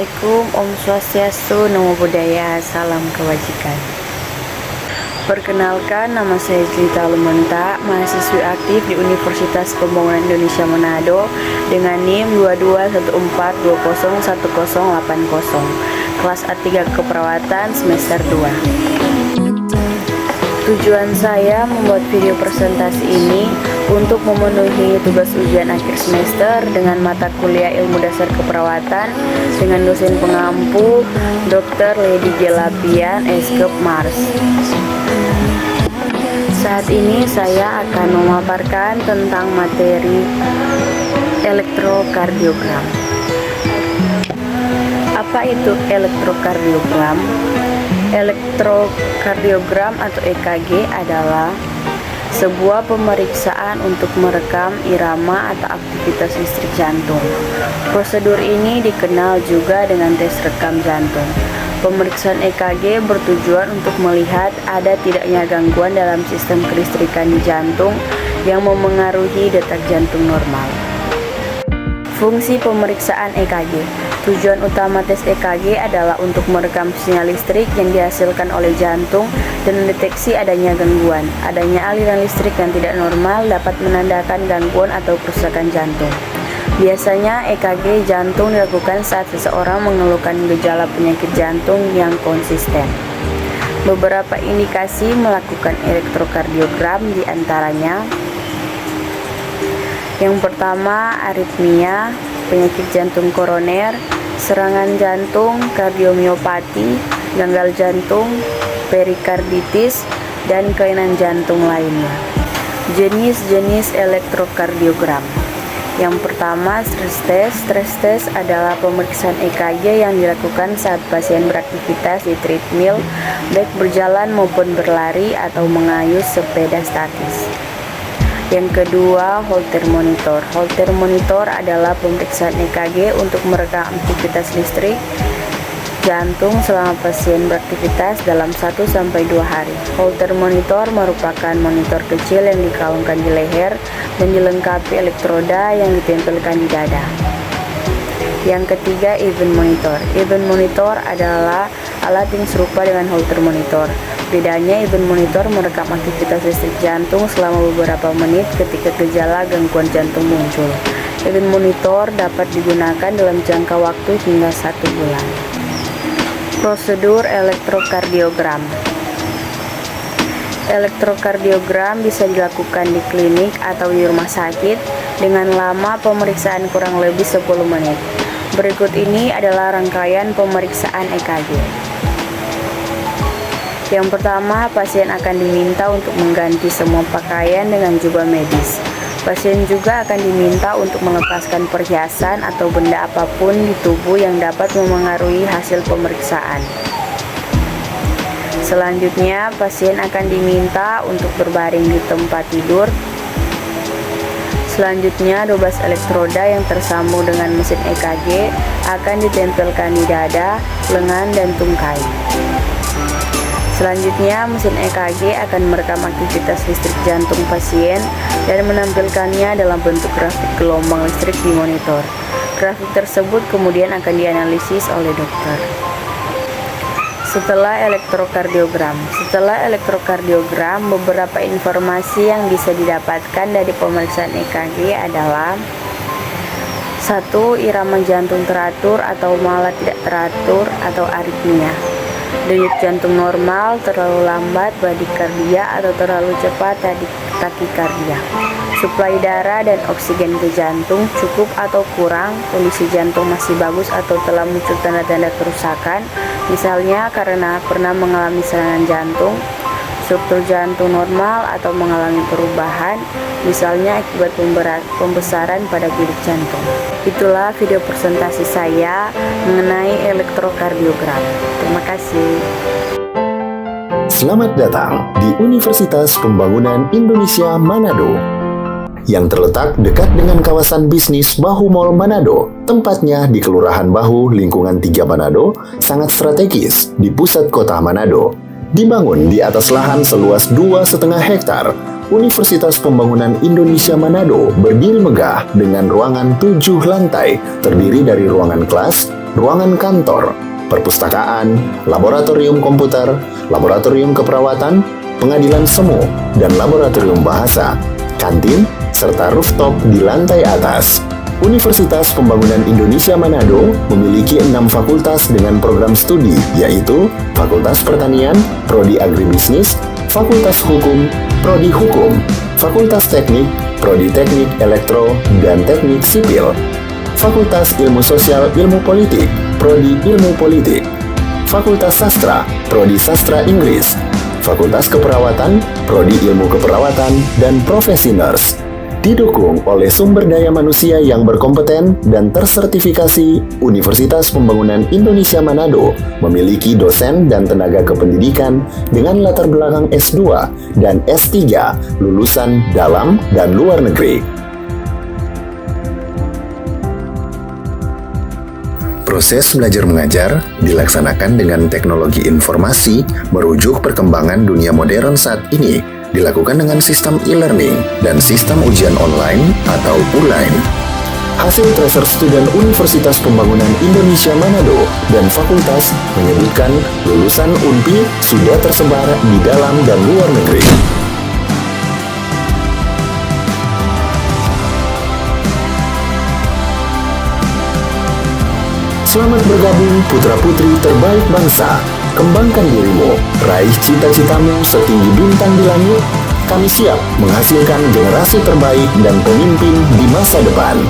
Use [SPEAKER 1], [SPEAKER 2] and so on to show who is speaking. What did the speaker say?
[SPEAKER 1] Assalamualaikum, Om Swastiastu, Namo Buddhaya, Salam Kebajikan. Perkenalkan, nama saya Jelita Lumenta, mahasiswi aktif di Universitas Pembangunan Indonesia Manado dengan NIM 2214201080, kelas A3 Keperawatan semester 2. Tujuan saya membuat video presentasi ini untuk memenuhi tugas ujian akhir semester dengan mata kuliah Ilmu Dasar Keperawatan dengan dosen pengampu Dr. Lady Gelapian, Eskep Mars. Saat ini saya akan memaparkan tentang materi elektrokardiogram. Apa itu elektrokardiogram? Elektrokardiogram atau EKG adalah sebuah pemeriksaan untuk merekam irama atau aktivitas listrik jantung. Prosedur ini dikenal juga dengan tes rekam jantung. Pemeriksaan EKG bertujuan untuk melihat ada tidaknya gangguan dalam sistem kelistrikan di jantung yang memengaruhi detak jantung normal. Fungsi pemeriksaan EKG. Tujuan utama tes EKG adalah untuk merekam sinyal listrik yang dihasilkan oleh jantung dan mendeteksi adanya gangguan. Adanya aliran listrik yang tidak normal dapat menandakan gangguan atau kerusakan jantung. Biasanya EKG jantung dilakukan saat seseorang mengeluhkan gejala penyakit jantung yang konsisten. Beberapa indikasi melakukan elektrokardiogram diantaranya: yang pertama, aritmia, penyakit jantung koroner, serangan jantung, kardiomiopati, gagal jantung, perikarditis, dan kelainan jantung lainnya. Jenis-jenis elektrokardiogram. Yang pertama, stress test. Stress test adalah pemeriksaan EKG yang dilakukan saat pasien beraktivitas di treadmill, baik berjalan maupun berlari atau mengayuh sepeda statis. Yang kedua, Holter monitor. Holter monitor adalah pemeriksaan EKG untuk merekam aktivitas listrik jantung selama pasien beraktivitas dalam 1-2 hari. Holter monitor merupakan monitor kecil yang dikalungkan di leher dan dilengkapi elektroda yang ditempelkan di dada. Yang ketiga, event monitor. Event monitor adalah alat yang serupa dengan Holter monitor. Bedanya, event monitor merekam aktivitas listrik jantung selama beberapa menit ketika gejala gangguan jantung muncul. Event monitor dapat digunakan dalam jangka waktu hingga 1 bulan. Prosedur elektrokardiogram. Elektrokardiogram bisa dilakukan di klinik atau di rumah sakit dengan lama pemeriksaan kurang lebih 10 menit. Berikut ini adalah rangkaian pemeriksaan EKG. Yang pertama, pasien akan diminta untuk mengganti semua pakaian dengan jubah medis. Pasien juga akan diminta untuk melepaskan perhiasan atau benda apapun di tubuh yang dapat memengaruhi hasil pemeriksaan. Selanjutnya, pasien akan diminta untuk berbaring di tempat tidur. Selanjutnya, 12 elektroda yang tersambung dengan mesin EKG akan ditempelkan di dada, lengan, dan tungkai. Selanjutnya, mesin EKG akan merekam aktivitas listrik jantung pasien dan menampilkannya dalam bentuk grafik gelombang listrik di monitor. Grafik tersebut kemudian akan dianalisis oleh dokter. Setelah elektrokardiogram, beberapa informasi yang bisa didapatkan dari pemeriksaan EKG adalah: 1. Irama jantung teratur atau malah tidak teratur atau aritmia. Denyut jantung normal, terlalu lambat, bradikardia, atau terlalu cepat, takikardia. Suplai darah dan oksigen ke jantung cukup atau kurang, kondisi jantung masih bagus atau telah muncul tanda-tanda kerusakan, misalnya karena pernah mengalami serangan jantung. Struktur jantung normal atau mengalami perubahan, misalnya akibat pembesaran pada bilik jantung. Itulah video presentasi saya mengenai elektrokardiogram. Terima kasih.
[SPEAKER 2] Selamat datang di Universitas Pembangunan Indonesia Manado yang terletak dekat dengan kawasan bisnis Bahu Mall Manado. Tempatnya di Kelurahan Bahu, Lingkungan 3 Manado, sangat strategis di pusat kota Manado. Dibangun di atas lahan seluas 2,5 hektar, Universitas Pembangunan Indonesia Manado berdiri megah dengan ruangan 7 lantai, terdiri dari ruangan kelas, ruangan kantor, perpustakaan, laboratorium komputer, laboratorium keperawatan, pengadilan semu, dan laboratorium bahasa, kantin, serta rooftop di lantai atas. Universitas Pembangunan Indonesia Manado memiliki 6 fakultas dengan program studi, yaitu Fakultas Pertanian, Prodi Agribisnis, Fakultas Hukum, Prodi Hukum, Fakultas Teknik, Prodi Teknik Elektro dan Teknik Sipil, Fakultas Ilmu Sosial Ilmu Politik, Prodi Ilmu Politik, Fakultas Sastra, Prodi Sastra Inggris, Fakultas Keperawatan, Prodi Ilmu Keperawatan, dan Profesi Nurse. Didukung oleh sumber daya manusia yang berkompeten dan tersertifikasi, Universitas Pembangunan Indonesia Manado memiliki dosen dan tenaga kependidikan dengan latar belakang S2 dan S3 lulusan dalam dan luar negeri. Proses belajar mengajar dilaksanakan dengan teknologi informasi merujuk perkembangan dunia modern saat ini, dilakukan dengan sistem e-learning dan sistem ujian online atau ULAIN. Hasil tracer student Universitas Pembangunan Indonesia Manado dan fakultas menyebutkan lulusan UNPI sudah tersebar di dalam dan luar negeri. Selamat bergabung putra-putri terbaik bangsa. Kembangkan dirimu, raih cita-citamu setinggi bintang di langit. Kami siap menghasilkan generasi terbaik dan pemimpin di masa depan.